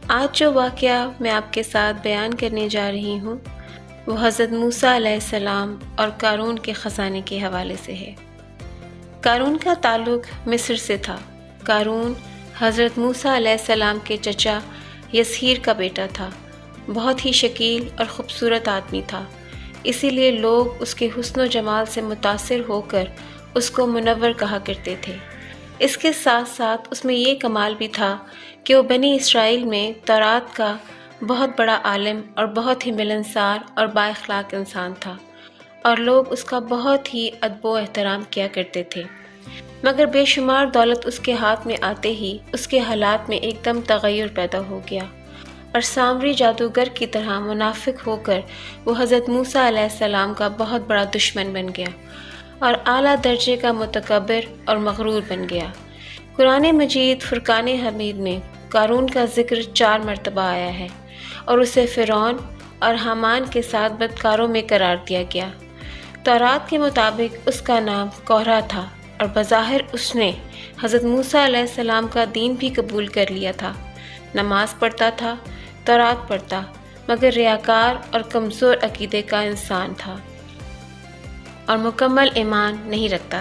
آج جو واقعہ میں آپ کے ساتھ بیان کرنے جا رہی ہوں وہ حضرت موسیٰ علیہ السلام اور قارون کے خزانے کے حوالے سے ہے۔ قارون کا تعلق مصر سے تھا۔ قارون حضرت موسیٰ علیہ السلام کے چچا یسیر کا بیٹا تھا۔ بہت ہی شکیل اور خوبصورت آدمی تھا، اسی لیے لوگ اس کے حسن و جمال سے متاثر ہو کر اس کو منور کہا کرتے تھے۔ اس کے ساتھ ساتھ اس میں یہ کمال بھی تھا کہ وہ بنی اسرائیل میں تورات کا بہت بڑا عالم اور بہت ہی ملنسار اور با اخلاق انسان تھا، اور لوگ اس کا بہت ہی ادب و احترام کیا کرتے تھے۔ مگر بے شمار دولت اس کے ہاتھ میں آتے ہی اس کے حالات میں ایک دم تغیر پیدا ہو گیا، اور سامری جادوگر کی طرح منافق ہو کر وہ حضرت موسیٰ علیہ السلام کا بہت بڑا دشمن بن گیا اور اعلیٰ درجے کا متکبر اور مغرور بن گیا۔ قرآن مجید فرقان حمید میں قارون کا ذکر 4 مرتبہ آیا ہے، اور اسے فرعون اور حامان کے ساتھ بدکاروں میں قرار دیا گیا۔ تورات کے مطابق اس کا نام کورہ تھا، اور بظاہر اس نے حضرت موسیٰ علیہ السلام کا دین بھی قبول کر لیا تھا۔ نماز پڑھتا تھا، تورات پڑھتا، مگر ریاکار اور کمزور عقیدے کا انسان تھا اور مکمل ایمان نہیں رکھتا